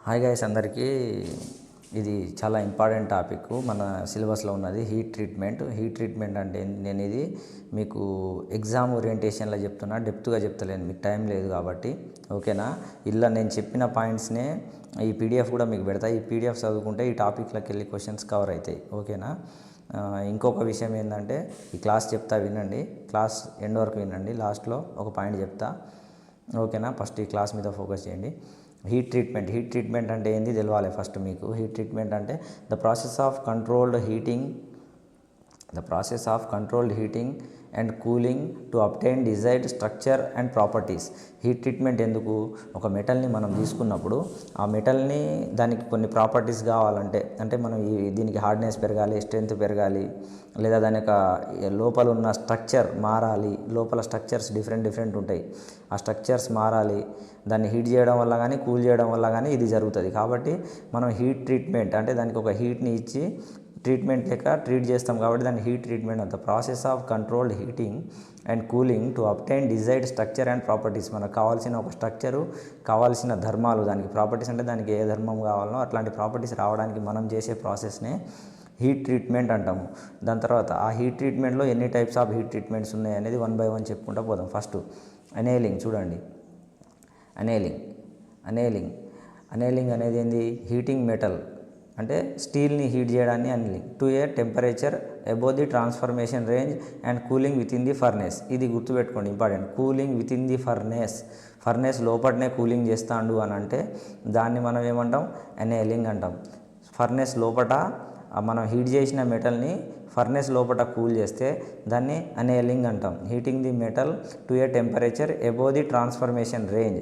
Hi guys అందరికీ ఇది చాలా ఇంపార్టెంట్ టాపిక్ మన సిలబస్లో ఉన్నది హీట్ ట్రీట్మెంట్ అంటే నేను ఇది మీకు ఎగ్జామ్ ఓరియంటేషన్లో చెప్తున్నా, డెప్త్గా చెప్తలేను, మీకు టైం లేదు కాబట్టి ఓకేనా. ఇలా నేను చెప్పిన పాయింట్స్నే ఈ పీడిఎఫ్ కూడా మీకు పెడతా. ఈ పీడిఎఫ్ చదువుకుంటే ఈ టాపిక్లోకి వెళ్ళి క్వశ్చన్స్ కవర్ అవుతాయి ఓకేనా. ఇంకొక విషయం ఏంటంటే ఈ క్లాస్ చెప్తా వినండి, క్లాస్ ఎండ్ వరకు వినండి, లాస్ట్లో ఒక పాయింట్ చెప్తా ఓకేనా. ఫస్ట్ ఈ క్లాస్ మీద ఫోకస్ చేయండి. హీట్ ట్రీట్మెంట్ అంటే ఏంది తెలవాలి ఫస్ట్ మీకు. హీట్ ట్రీట్మెంట్ అంటే the process of controlled heating and cooling to obtain desired structure and properties. Heat treatment ఎందుకు? ఒక మెటల్ని మనం తీసుకున్నప్పుడు ఆ మెటల్ని దానికి కొన్ని ప్రాపర్టీస్ కావాలంటే, అంటే మనం దీనికి హార్డ్నెస్ పెరగాలి, స్ట్రెంత్ పెరగాలి, లేదా దాని యొక్క లోపల ఉన్న స్ట్రక్చర్ మారాలి. లోపల స్ట్రక్చర్స్ డిఫరెంట్ ఉంటాయి, ఆ స్ట్రక్చర్స్ మారాలి. దాన్ని హీట్ చేయడం వల్ల కానీ కూల్ చేయడం వల్ల కానీ ఇది జరుగుతుంది. కాబట్టి మనం హీట్ ట్రీట్మెంట్ అంటే దానికి ఒక హీట్ని ఇచ్చి ట్రీట్మెంట్ లెక్క ట్రీట్ చేస్తాం కాబట్టి దాన్ని హీట్ ట్రీట్మెంట్ అంత. Process of controlled heating and cooling to obtain desired structure and properties. మనకు కావాల్సిన ఒక స్ట్రక్చరు, కావాల్సిన ధర్మాలు, దానికి ప్రాపర్టీస్ అంటే దానికి ఏ ధర్మం కావాలనో అట్లాంటి ప్రాపర్టీస్ రావడానికి మనం చేసే ప్రాసెస్నే హీట్ ట్రీట్మెంట్ అంటాము. దాని తర్వాత ఆ హీట్ ట్రీట్మెంట్లో ఎన్ని టైప్స్ ఆఫ్ హీట్ ట్రీట్మెంట్స్ ఉన్నాయి అనేది 1 by 1 చెప్పుకుంటూ పోదాం. ఫస్ట్ అనెయిలింగ్ చూడండి. అనెయిలింగ్ అనేది ఏంది? హీటింగ్ మెటల్ అంటే స్టీల్ని హీట్ చేయడాన్ని annealing to a temperature above the transformation range and cooling within the furnace. ఇది గుర్తుపెట్టుకోండి, important. Cooling within the furnace లోపలనే కూలింగ్ చేస్తాడు అని అంటే దాన్ని మనం ఏమంటాం? అనెయిలింగ్ అంటాం. ఫర్నేస్ లోపల మనం హీట్ చేసిన మెటల్ని ఫర్నేస్ లోపల కూల్ చేస్తే దాన్ని అనెయిలింగ్ అంటాం. Heating the metal to a temperature above the transformation range.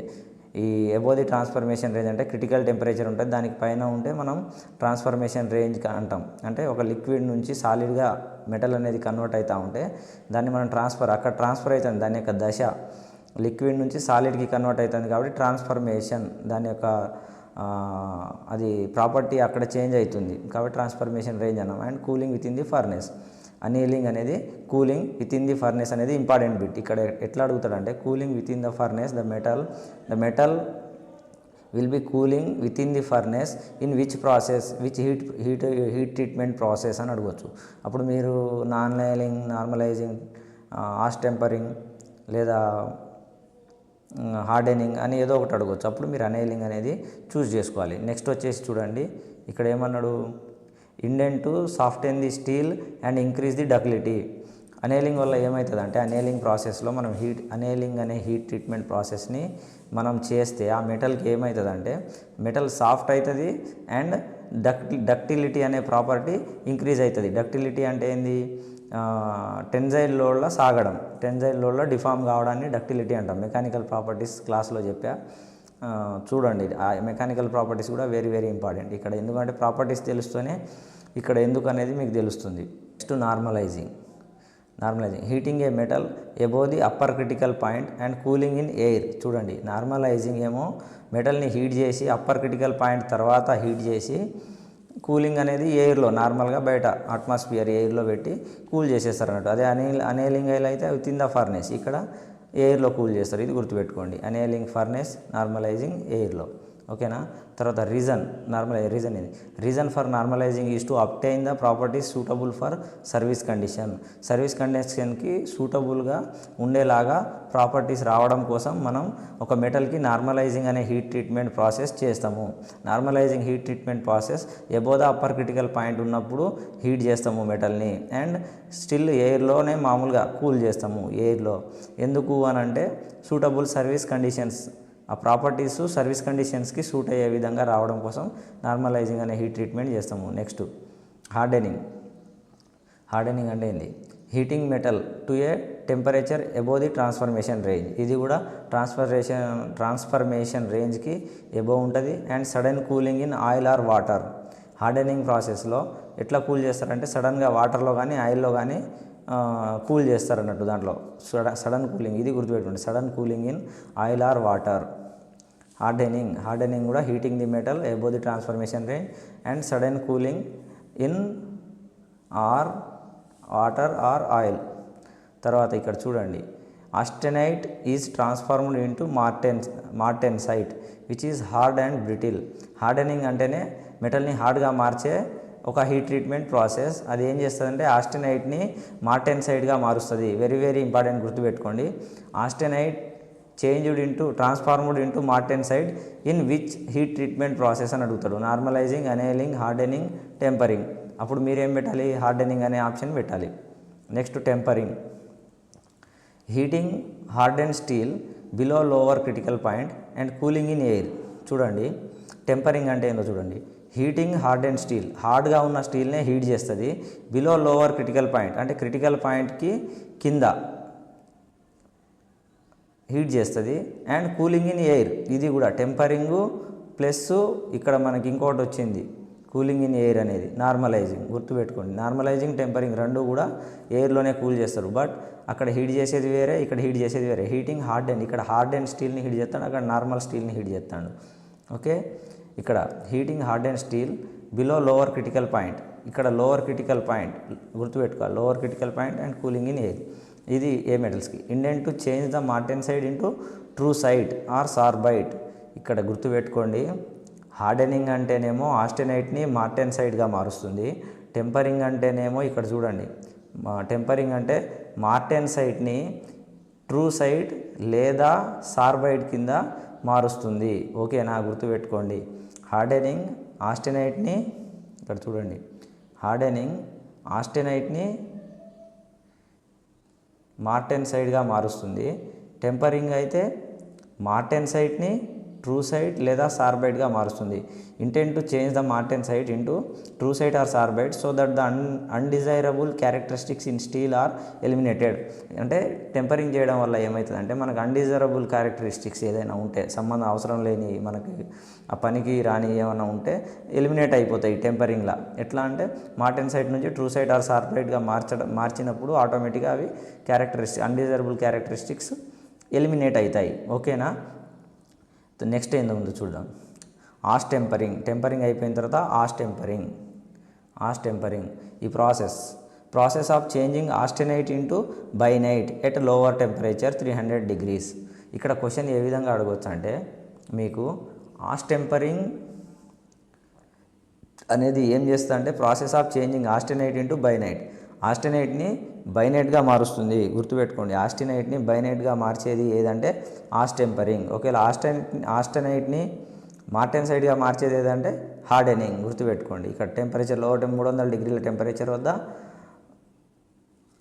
ఈ అబోవ్ ది ట్రాన్స్ఫర్మేషన్ రేంజ్ అంటే క్రిటికల్ టెంపరేచర్ ఉంటుంది, దానికి పైన ఉంటే మనం ట్రాన్స్ఫర్మేషన్ రేంజ్ అంటాం. అంటే ఒక లిక్విడ్ నుంచి సాలిడ్గా మెటల్ అనేది కన్వర్ట్ అవుతూ ఉంటే దాన్ని మనం అక్కడ ట్రాన్స్ఫర్ అవుతుంది. దాని యొక్క దశ లిక్విడ్ నుంచి సాలిడ్కి కన్వర్ట్ అవుతుంది కాబట్టి ట్రాన్స్ఫర్మేషన్, దాని యొక్క అది ప్రాపర్టీ అక్కడ చేంజ్ అవుతుంది కాబట్టి ట్రాన్స్ఫర్మేషన్ రేంజ్ అన్నాం. And cooling within the furnace. Annealing అనేది cooling within the furnace అనేది ఇంపార్టెంట్ బిట్. ఇక్కడ ఎట్లా అడుగుతాడంటే cooling within the furnace the metal will be cooling within the furnace in which heat treatment process అని అడగవచ్చు. అప్పుడు మీరు normalising, హార్ష్ టెంపరింగ్ లేదా హార్డెనింగ్ అని ఏదో ఒకటి అడగవచ్చు. అప్పుడు మీరు అనెయిలింగ్ అనేది చూస్ చేసుకోవాలి. నెక్స్ట్ వచ్చేసి చూడండి, ఇక్కడ ఏమన్నాడు? Intent to soften the steel and increase the ductility. Annealing వల్ల ఏమవుతుంది అంటే అనెయిలింగ్ ప్రాసెస్లో మనం అనెయిలింగ్ అనే హీట్ ట్రీట్మెంట్ ప్రాసెస్ని మనం చేస్తే ఆ మెటల్కి ఏమవుతుంది అంటే మెటల్ సాఫ్ట్ అవుతుంది అండ్ డక్టిలిటీ అనే ప్రాపర్టీ ఇంక్రీజ్ అవుతుంది. డక్టిలిటీ అంటే ఏంది? టెన్జైల్ లోడ్లో సాగడం, టెన్జైల్ లోడ్లో డిఫామ్ కావడాన్ని డక్టిలిటీ అంటాం. మెకానికల్ ప్రాపర్టీస్ క్లాస్లో చెప్పా, చూడండి. ఆ మెకానికల్ ప్రాపర్టీస్ కూడా వెరీ ఇంపార్టెంట్ ఇక్కడ, ఎందుకంటే ప్రాపర్టీస్ తెలుస్తూనే ఇక్కడ ఎందుకు అనేది మీకు తెలుస్తుంది. Next normalising. Heating A metal above the upper critical point and cooling in air. చూడండి, నార్మలైజింగ్ ఏమో మెటల్ని హీట్ చేసి అప్పర్ క్రిటికల్ పాయింట్ తర్వాత హీట్ చేసి కూలింగ్ అనేది ఎయిర్లో, నార్మల్గా బయట అట్మాస్ఫియర్ ఎయిర్లో పెట్టి కూల్ చేసేస్తారు అన్నట్టు. అదే అనెయిలింగ్ అయితే విత్ ఇన్ ద ఫర్నేస్, ఇక్కడ ఎయిర్లో కూల్ చేస్తారు. ఇది గుర్తుపెట్టుకోండి. అనెయిలింగ్ ఫర్నేస్, నార్మలైజింగ్ ఎయిర్లో ఓకేనా. తర్వాత reason for normalising is to obtain the properties suitable for service కండిషన్కి సూటబుల్గా ఉండేలాగా ప్రాపర్టీస్ రావడం కోసం మనం ఒక మెటల్కి నార్మలైజింగ్ అనే హీట్ ట్రీట్మెంట్ ప్రాసెస్ చేస్తాము. Normalising heat treatment process above the upper critical point ఉన్నప్పుడు హీట్ చేస్తాము మెటల్ని, అండ్ స్టిల్ ఎయిర్లోనే మామూలుగా కూల్ చేస్తాము ఎయిర్లో. ఎందుకు అని అంటే సూటబుల్ సర్వీస్ కండిషన్స్, ఆ ప్రాపర్టీస్ సర్వీస్ కండిషన్స్కి సూట్ అయ్యే విధంగా రావడం కోసం నార్మలైజింగ్ అనే హీట్ ట్రీట్మెంట్ చేస్తాము. నెక్స్ట్ హార్డెనింగ్ అంటే ఏంది? Heating metal to a temperature above the transformation range. ఇది కూడా ట్రాన్స్ఫర్మేషన్ రేంజ్కి అబోవ్ ఉంటుంది. And sudden cooling in oil or water. Hardening ప్రాసెస్లో ఎట్లా కూల్ చేస్తారంటే సడన్గా వాటర్లో కానీ ఆయిల్లో కానీ కూల్ చేస్తారు అన్నట్టు. దాంట్లో సడన్ కూలింగ్, ఇది గుర్తుపెట్టుకోండి. Sudden cooling in oil or water. Hardening కూడా heating the metal above the transformation range and sudden cooling in water or oil. తర్వాత ఇక్కడ చూడండి, Austenite is transformed into martensite which is hard and brittle. Hardening అంటేనే మెటల్ని హార్డ్గా మార్చే ఒక heat treatment process. అది ఏం చేస్తుందంటే ఆస్టెనైట్ని మార్టెన్సైట్గా మారుస్తుంది. వెరీ వెరీ ఇంపార్టెంట్, గుర్తుపెట్టుకోండి. Austenite transformed into martensite in which heat treatment process అని అడుగుతాడు. Normalising, annealing, hardening, tempering. అప్పుడు మీరేం పెట్టాలి? హార్డెనింగ్ అనే ఆప్షన్ పెట్టాలి. Next tempering. Heating harden steel below lower critical point and cooling in air. చూడండి, tempering అంటే ఏందో చూడండి. హీటింగ్ హార్డెన్ స్టీల్, హార్డ్గా ఉన్న స్టీల్నే హీట్ చేస్తుంది. బిలో లోవర్ క్రిటికల్ పాయింట్ అంటే క్రిటికల్ పాయింట్కి కింద హీట్ చేస్తుంది. అండ్ కూలింగ్ ఇన్ ఎయిర్, ఇది కూడా టెంపరింగు ప్లస్ ఇక్కడ మనకి ఇంకోటి వచ్చింది కూలింగ్ ఇన్ ఎయిర్ అనేది నార్మలైజింగ్. గుర్తుపెట్టుకోండి, నార్మలైజింగ్, టెంపరింగ్ రెండు కూడా ఎయిర్లోనే కూల్ చేస్తారు. బట్ అక్కడ హీట్ చేసేది వేరే, ఇక్కడ హీట్ చేసేది వేరే. హీటింగ్ హార్డెన్, ఇక్కడ హార్డెన్ స్టీల్ని హీట్ చేస్తాడు, అక్కడ నార్మల్ స్టీల్ని హీట్ చేస్తాడు. ఓకే, ఇక్కడ heating harden steel below lower critical point, ఇక్కడ లోవర్ క్రిటికల్ పాయింట్ గుర్తుపెట్టుకోవాలి, lower critical point and cooling in air. ఇది ఏ మెటల్స్కి. Intent to change the martensite into troostite or సార్బైట్. ఇక్కడ గుర్తుపెట్టుకోండి, హార్డెనింగ్ అంటేనేమో ఆస్టెనైట్ని మార్టెన్సైట్గా మారుస్తుంది. టెంపరింగ్ అంటేనేమో ఇక్కడ చూడండి, టెంపరింగ్ అంటే మార్టెన్సైట్ని ట్రూసైట్ లేదా సార్బైట్ కింద మారుస్తుంది. ఓకేనా, గుర్తుపెట్టుకోండి. హార్డెనింగ్ ఆస్టెనైట్ని, ఇక్కడ చూడండి, హార్డెనింగ్ ఆస్టెనైట్ని మార్టెన్సైట్గా మారుస్తుంది. టెంపరింగ్ అయితే మార్టెన్సైట్ని ట్రూసైట్ లేదా సార్బైట్గా మారుస్తుంది. Intent to change the martensite into troostite or sorbite so that the undesirable characteristics in steel are eliminated. అంటే టెంపరింగ్ చేయడం వల్ల ఏమవుతుందంటే మనకు అన్డిజైరబుల్ క్యారెక్టరిస్టిక్స్ ఏదైనా ఉంటే, సంబంధం అవసరం లేని, మనకి ఆ పనికి రాని ఏమైనా ఉంటే ఎలిమినేట్ అయిపోతాయి టెంపరింగ్లా. ఎట్లా అంటే మార్టెన్సైట్ నుంచి ట్రూసైట్ ఆర్ సార్బైట్గా మార్చినప్పుడు ఆటోమేటిక్గా అవి అన్డిజైరబుల్ క్యారెక్టరిస్టిక్స్ ఎలిమినేట్ అవుతాయి. ఓకేనా. నెక్స్ట్ ఏందో ఉందో చూద్దాం. ఆస్టెంపరింగ్. టెంపరింగ్ అయిపోయిన తర్వాత ఆస్టెంపరింగ్ ఈ process of changing austenite into bainite at lower temperature 300 degrees. ఇక్కడ క్వశ్చన్ ఏ విధంగా అడగవచ్చు అంటే, మీకు ఆస్టెంపరింగ్ అనేది ఏం చేస్తుంది అంటే process of changing austenite into bainite. ఆస్టెనైట్ని బైనైట్గా మారుస్తుంది. గుర్తుపెట్టుకోండి, ఆస్టెనైట్ని బైనైట్గా మార్చేది ఏదంటే ఆస్టెంపరింగ్. ఒకవేళ ఆస్టెనైట్ని మార్టెన్సైట్గా మార్చేది ఏదంటే హార్డెనింగ్. గుర్తుపెట్టుకోండి, ఇక్కడ టెంపరేచర్ లోవర్ 300 degrees టెంపరేచర్ వద్ద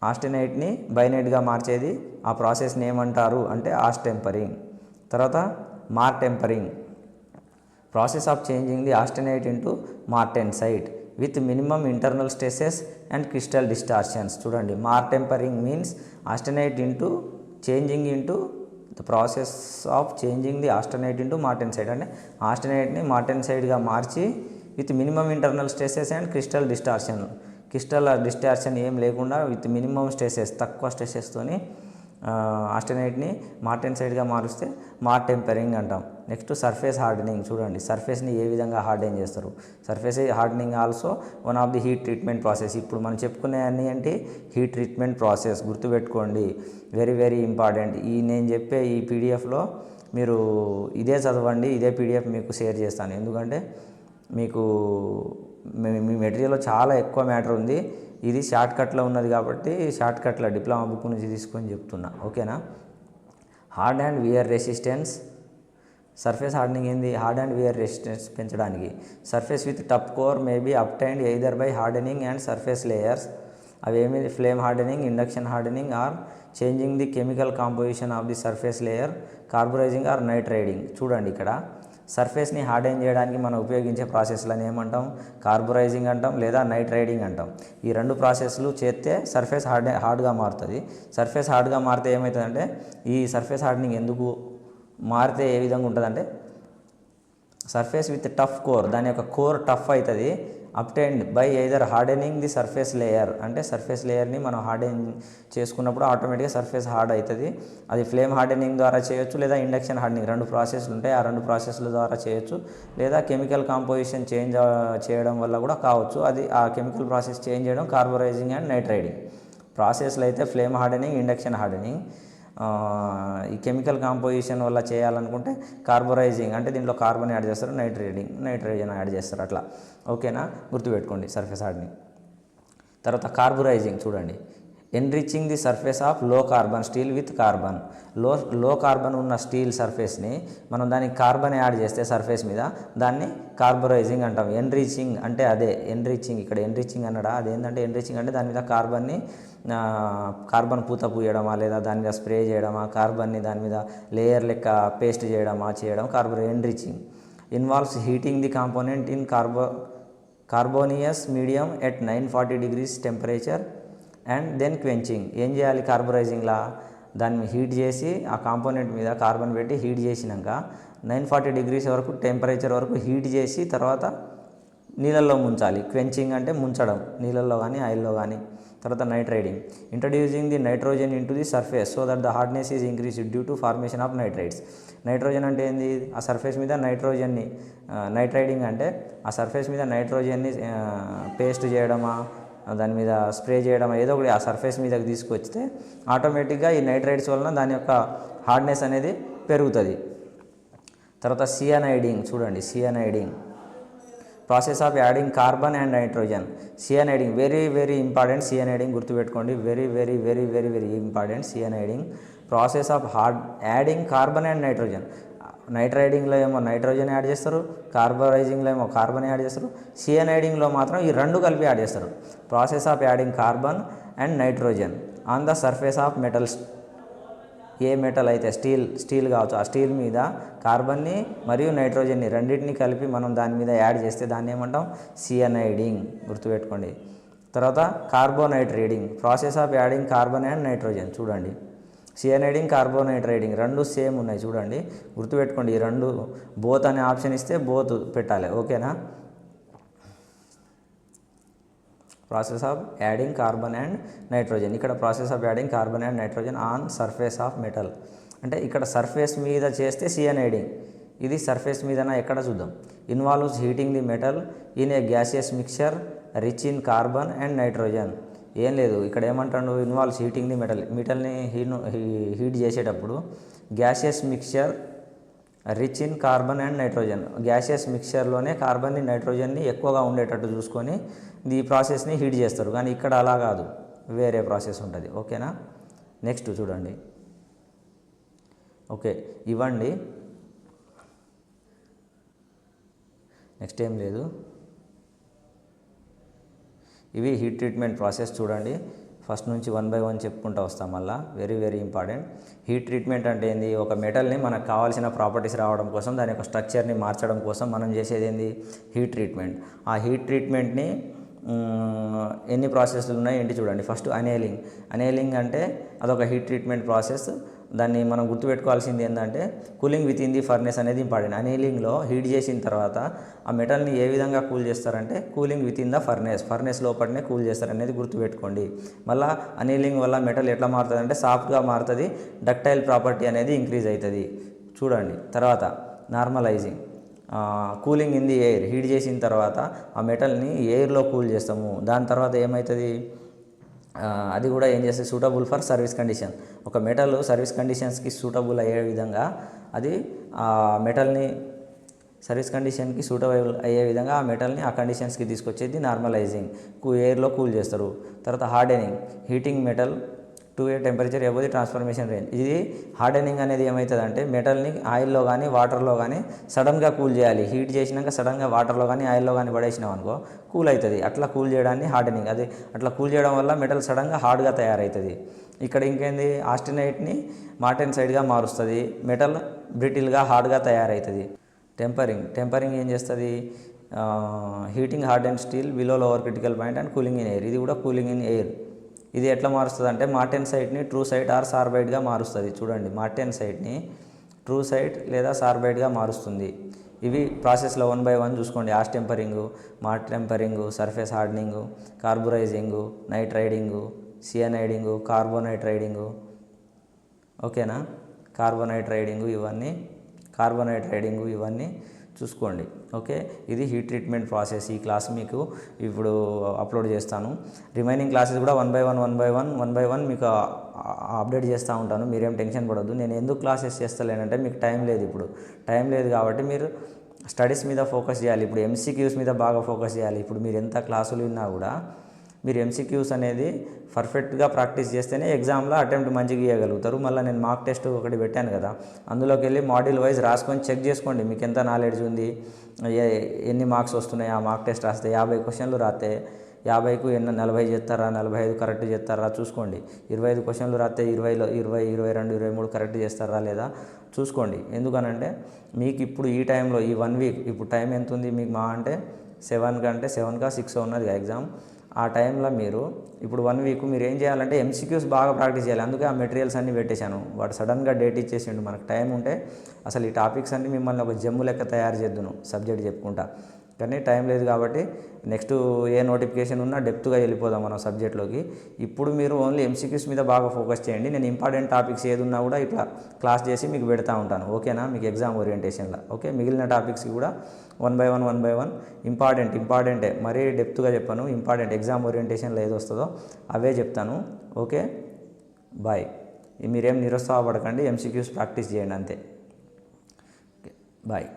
ఆస్టెనైట్ని బైనైట్గా మార్చేది ఆ ప్రాసెస్ని ఏమంటారు అంటే ఆస్టెంపరింగ్. తర్వాత martempering. Process of changing the austenite into martensite with minimum internal stresses and crystal distortions. చూడండి, martempering means austenite into changing into the process of changing the austenite into martensite. అంటే ఆస్టెనైట్ని మార్టెన్సైట్గా మార్చి with minimum internal stresses and crystal distortion ఏం లేకుండా with minimum stresses, తక్కువ స్ట్రెసెస్తోని ఆస్టెనైట్ని మార్టెన్సైట్గా మారుస్తే మార్టెంపరింగ్ అంటాం. Next surface hardening. చూడండి, సర్ఫేస్ని ఏ విధంగా హార్డెన్ చేస్తారు. Surface hardening also one of the heat treatment process. ఇప్పుడు మనం చెప్పుకునే అన్నీ ఏంటి? Heat treatment process. గుర్తుపెట్టుకోండి, వెరీ వెరీ ఇంపార్టెంట్. నేను చెప్పే ఈ పీడిఎఫ్లో మీరు ఇదే చదవండి, ఇదే పీడిఎఫ్ మీకు షేర్ చేస్తాను. ఎందుకంటే మీకు మీ మెటీరియల్లో చాలా ఎక్కువ మ్యాటర్ ఉంది. ఇది షార్ట్కట్లో ఉన్నది కాబట్టి షార్ట్కట్లో డిప్లొమా బుక్ నుంచి తీసుకొని చెప్తున్నా. ఓకేనా. Hard and wear resistance. Surface hardening ఏంది? హార్డ్ అండ్ వియర్ రెసిస్టెన్స్ పెంచడానికి. Surface with tough core may be obtained either by hardening and surface layers. అవేమి flame hardening, induction hardening or changing the chemical composition of the surface layer, carburizing or nitriding. చూడండి, ఇక్కడ సర్ఫేస్ని harden చేయడానికి మనం ఉపయోగించే ప్రాసెస్లను ఏమంటాం? Carburising అంటాం లేదా nitriding అంటాం. ఈ రెండు ప్రాసెస్లు చేస్తే సర్ఫేస్ హార్డ్గా మారుతుంది. సర్ఫేస్ హార్డ్గా మారితే ఏమవుతుందంటే, ఈ సర్ఫేస్ హార్డనింగ్ ఎందుకు మారితే ఏ విధంగా ఉంటుందంటే, సర్ఫేస్ విత్ టఫ్ కోర్, దాని యొక్క కోర్ టఫ్ అవుతుంది. Obtained by either hardening the surface layer, అంటే సర్ఫేస్ లేయర్ని మనం హార్డెన్ చేసుకున్నప్పుడు ఆటోమేటిక్గా సర్ఫేస్ హార్డ్ అవుతుంది. అది ఫ్లేమ్ హార్డెనింగ్ ద్వారా చేయొచ్చు లేదా ఇండక్షన్ హార్డెనింగ్, రెండు ప్రాసెస్లు ఉంటాయి. ఆ రెండు ప్రాసెస్ల ద్వారా చేయొచ్చు లేదా కెమికల్ కాంపోజిషన్ చేంజ్ చేయడం వల్ల కూడా కావచ్చు. అది ఆ కెమికల్ ప్రాసెస్ చేంజ్ చేయడం కార్బరైజింగ్ అండ్ నైట్రైడింగ్ ప్రాసెస్లు అయితే ఫ్లేమ్ హార్డెనింగ్, ఇండక్షన్ హార్డెనింగ్. ఈ కెమికల్ కాంపోజిషన్ వల్ల చేయాలనుకుంటే కార్బోరైజింగ్ అంటే దీంట్లో కార్బన్ యాడ్ చేస్తారు, నైట్రోజన్ యాడ్ చేస్తారు అట్లా. ఓకేనా, గుర్తుపెట్టుకోండి సర్ఫేస్ హార్డనింగ్. తర్వాత కార్బోరైజింగ్ చూడండి, ఎన్రిచింగ్ ది సర్ఫేస్ ఆఫ్ లో కార్బన్ స్టీల్ విత్ కార్బన్. లో కార్బన్ ఉన్న స్టీల్ సర్ఫేస్ని మనం దానికి కార్బన్ యాడ్ చేస్తే సర్ఫేస్ మీద దాన్ని కార్బోరైజింగ్ అంటాం. ఎన్రిచింగ్ అంటే అదే ఎన్రిచింగ్, ఇక్కడ ఎన్రిచింగ్ అన్నాడా, అదేంటంటే ఎన్రిచింగ్ అంటే దాని మీద కార్బన్ పూత పూయడమా, లేదా దాని మీద స్ప్రే చేయడమా, కార్బన్ని దాని మీద లేయర్ లెక్క పేస్ట్ చేయడం enriching. Involves heating the component in carbonaceous medium at 940 degrees temperature and then quenching. ఏం చేయాలి కార్బోరైజింగ్లా, దాన్ని హీట్ చేసి ఆ కాంపోనెంట్ మీద కార్బన్ పెట్టి హీట్ చేసినాక 940 degrees వరకు టెంపరేచర్ వరకు హీట్ చేసి తర్వాత నీళ్ళల్లో ముంచాలి. క్వెంచింగ్ అంటే ముంచడం, నీళ్ళల్లో కానీ ఆయిల్లో కానీ. తర్వాత nitriding, introducing the nitrogen into the surface so that the hardness is increased due to formation of nitrides. Nitrogen అంటే ఏంది, ఆ సర్ఫేస్ మీద నైట్రోజన్ని, నైట్రైడింగ్ అంటే ఆ సర్ఫేస్ మీద నైట్రోజన్ని పేస్ట్ చేయడమా, దాని మీద స్ప్రే చేయడం, ఏదో ఒకటి ఆ సర్ఫేస్ మీదకి తీసుకొస్తే ఆటోమేటిక్గా ఈ నైట్రైడ్స్ వలన దాని యొక్క హార్డ్నెస్ అనేది పెరుగుతుంది. తర్వాత సియానైడింగ్ చూడండి, cyaniding process of adding carbon and nitrogen. Cyaniding very very important, cyaniding గుర్తుపెట్టుకోండి, very very very very very important. Cyaniding process of adding carbon and nitrogen. నైట్రైడింగ్లో ఏమో నైట్రోజన్ యాడ్ చేస్తారు, కార్బోరైజింగ్లో ఏమో కార్బన్ యాడ్ చేస్తారు, సియానైడింగ్లో మాత్రం ఈ రెండు కలిపి యాడ్ చేస్తారు. Process of adding carbon and nitrogen on the surface of metals. A metal అయితే స్టీల్ కావచ్చు, ఆ స్టీల్ మీద కార్బన్ని మరియు నైట్రోజన్ని రెండింటిని కలిపి మనం దాని మీద యాడ్ చేస్తే దాన్ని ఏమంటాం, సియానైడింగ్. గుర్తుపెట్టుకోండి. తర్వాత carbonitriding process of adding carbon and nitrogen. చూడండి, సియానైడింగ్ కార్బోనైట్రైడింగ్ రెండు సేమ్ ఉన్నాయి చూడండి, గుర్తుపెట్టుకోండి. ఈ రెండు బోత్ అనే ఆప్షన్ ఇస్తే బోత్ పెట్టాలి. ఓకేనా. Process of adding carbon and nitrogen, ఇక్కడ process of adding carbon and nitrogen on surface of metal అంటే ఇక్కడ సర్ఫేస్ మీద చేస్తే సియానైడింగ్, ఇది సర్ఫేస్ మీదనా ఎక్కడ చూద్దాం. Involves heating the metal in a gaseous mixture rich in carbon and nitrogen. ఏం లేదు, ఇక్కడ ఏమంటాడు, ఇన్వాల్వ్స్ హీటింగ్ ది మెటల్ని హీట్ చేసేటప్పుడు gaseous mixture rich in carbon and nitrogen, gaseous మిక్చర్లోనే కార్బన్ని నైట్రోజన్ని ఎక్కువగా ఉండేటట్టు చూసుకొని ఈ ప్రాసెస్ని హీట్ చేస్తారు. కానీ ఇక్కడ అలా కాదు, వేరే ప్రాసెస్ ఉంటుంది. ఓకేనా. నెక్స్ట్ చూడండి, ఓకే ఇవ్వండి, నెక్స్ట్ ఏం లేదు, ఇవి హీట్ ట్రీట్మెంట్ ప్రాసెస్. చూడండి, ఫస్ట్ నుంచి 1 by 1 చెప్పుకుంటూ వస్తాం. మళ్ళీ very very important. Heat treatment అంటే ఏంది, ఒక మెటల్ని మనకు కావాల్సిన ప్రాపర్టీస్ రావడం కోసం, దాని యొక్క స్ట్రక్చర్ని మార్చడం కోసం మనం చేసేది ఏంది, హీట్ ట్రీట్మెంట్. ఆ హీట్ ట్రీట్మెంట్ని ఎన్ని ప్రాసెస్లు ఉన్నాయి ఏంటి చూడండి. ఫస్ట్ అనేలింగ్ అంటే అదొక హీట్ ట్రీట్మెంట్ ప్రాసెస్. దాన్ని మనం గుర్తుపెట్టుకోవాల్సింది ఏంటంటే cooling within the furnace అనేది ఇంపార్టెంట్. అనేలింగ్లో హీట్ చేసిన తర్వాత ఆ మెటల్ని ఏ విధంగా కూల్ చేస్తారంటే cooling within the furnace లోపలనే కూల్ చేస్తారనేది గుర్తుపెట్టుకోండి. మళ్ళీ అనేలింగ్ వల్ల మెటల్ ఎట్లా మారుతుంది అంటే సాఫ్ట్గా మారుతుంది, డక్టైల్ ప్రాపర్టీ అనేది ఇంక్రీజ్ అవుతుంది. చూడండి, తర్వాత normalising, cooling in the air, heat చేసిన తర్వాత ఆ మెటల్ని ఎయిర్లో కూల్ చేస్తాము. దాని తర్వాత ఏమవుతుంది, అది కూడా ఏం చేస్తే సూటబుల్ ఫర్ సర్వీస్ కండిషన్. ఒక మెటల్ సర్వీస్ కండిషన్స్కి సూటబుల్ అయ్యే విధంగా అది ఆ మెటల్ని సర్వీస్ కండిషన్కి సూటబుల్ అయ్యే విధంగా ఆ మెటల్ని ఆ కండిషన్స్కి తీసుకొచ్చేది నార్మలైజింగ్, ఎయిర్లో కూల్ చేస్తారు. తర్వాత hardening, heating metal to a temperature above the transformation range. ఇది హార్డెనింగ్ అనేది ఏమవుతుందంటే మెటల్ని ఆయిల్లో కానీ వాటర్లో కానీ సడన్గా కూల్ చేయాలి. హీట్ చేసినాక సడన్గా వాటర్లో కానీ ఆయిల్లో కానీ పడేసినాం అనుకో కూల్ అవుతుంది. అట్లా కూల్ చేయడాన్ని హార్డెనింగ్. అది అట్లా కూల్ చేయడం వల్ల మెటల్ సడన్గా హార్డ్గా తయారవుతుంది. ఇక్కడ ఇంకేంది, ఆస్టినైట్ని మార్టెన్సైడ్గా మారుస్తుంది, మెటల్ బ్రిటిల్గా హార్డ్గా తయారవుతుంది. టెంపరింగ్ ఏం చేస్తుంది, heating harden steel below lower critical point and cooling in air. ఇది కూడా కూలింగ్ ఇన్ ఎయిర్. ఇది ఎట్లా మారుస్తుంది అంటే మార్టెన్సైట్ని ట్రూసైట్ ఆర్ సార్బైడ్గా మారుస్తుంది. చూడండి, మార్టెన్సైట్ని ట్రూసైట్ లేదా సార్బైడ్గా మారుస్తుంది. ఇవి ప్రాసెస్లో 1 by 1 చూసుకోండి. ఆస్ టెంపరింగు, మాట్ టెంపరింగు, సర్ఫేస్ హార్డనింగు, కార్బోరైజింగు, నైట్రైడింగు, సియానైడింగు, కార్బోనైట్రైడింగు. ఓకేనా, కార్బోనైట్రైడింగు ఇవన్నీ చూసుకోండి. ఓకే, ఇది హీట్ ట్రీట్మెంట్ ప్రాసెస్. ఈ క్లాస్ మీకు ఇప్పుడు అప్లోడ్ చేస్తాను. రిమైనింగ్ క్లాసెస్ కూడా వన్ బై వన్ మీకు అప్డేట్ చేస్తూ ఉంటాను. మీరేం టెన్షన్ పడొద్దు. నేను ఎందుకు క్లాసెస్ చేస్తలేనంటే మీకు టైం లేదు. ఇప్పుడు టైం లేదు కాబట్టి మీరు స్టడీస్ మీద ఫోకస్ చేయాలి. ఇప్పుడు ఎంసీక్యూస్ మీద బాగా ఫోకస్ చేయాలి. ఇప్పుడు మీరు ఎంత క్లాసులు విన్నా కూడా మీరు ఎంసీక్యూస్ అనేది పర్ఫెక్ట్గా ప్రాక్టీస్ చేస్తేనే ఎగ్జామ్లో అటెంప్ట్ మంచిగా ఇవ్వగలుగుతారు. మళ్ళీ నేను మాక్ టెస్ట్ ఒకటి పెట్టాను కదా, అందులోకి వెళ్ళి మాడ్యూల్ వైజ్ రాసుకొని చెక్ చేసుకోండి మీకు ఎంత నాలెడ్జ్ ఉంది, ఎన్ని మార్క్స్ వస్తున్నాయి. ఆ మాక్ టెస్ట్ రాస్తే 50 క్వశ్చన్లు రాస్తే 50కు 40 చేస్తారా, 45 కరెక్ట్ చేస్తారా చూసుకోండి. 25 క్వశ్చన్లు రాస్తే 20లో 20, 22, 23 కరెక్ట్ చేస్తారా లేదా చూసుకోండి. ఎందుకనంటే మీకు ఇప్పుడు ఈ టైంలో ఈ 1 వీక్ ఇప్పుడు టైం ఎంత ఉంది మీకు, మా అంటే 7కా 6 ఉన్నది ఎగ్జామ్. ఆ టైంలో మీరు ఇప్పుడు 1 వీక్ మీరు ఏం చేయాలంటే ఎంసీక్యూస్ బాగా ప్రాక్టీస్ చేయాలి. అందుకే ఆ మెటీరియల్స్ అన్నీ పెట్టేశాను. వాడు సడన్గా డేట్ ఇచ్చేసిండు. మనకు టైం ఉంటే అసలు ఈ టాపిక్స్ అన్నీ మిమ్మల్ని ఒక జమ్ము లెక్క తయారు చేద్దును సబ్జెక్ట్ చెప్పుకుంటా. కానీ టైం లేదు కాబట్టి నెక్స్ట్ ఏ నోటిఫికేషన్ ఉన్నా డెప్త్గా వెళ్ళిపోదాం మనం సబ్జెక్ట్లోకి. ఇప్పుడు మీరు ఓన్లీ ఎంసీక్యూస్ మీద బాగా ఫోకస్ చేయండి. నేను ఇంపార్టెంట్ టాపిక్స్ ఏది ఉన్నా కూడా ఇట్లా క్లాస్ చేసి మీకు పెడతా ఉంటాను. ఓకేనా, మీకు ఎగ్జామ్ ఓరియంటేషన్లో. ఓకే, మిగిలిన టాపిక్స్ కూడా వన్ బై వన్ ఇంపార్టెంటే, మరీ డెప్త్గా చెప్పాను. ఇంపార్టెంట్ ఎగ్జామ్ ఓరియంటేషన్లో ఏది వస్తుందో అవే చెప్తాను. Okay, bye. మీరేం నిరుత్సాహపడకండి, ఎంసీక్యూస్ ప్రాక్టీస్ చేయండి అంతే. Okay, bye.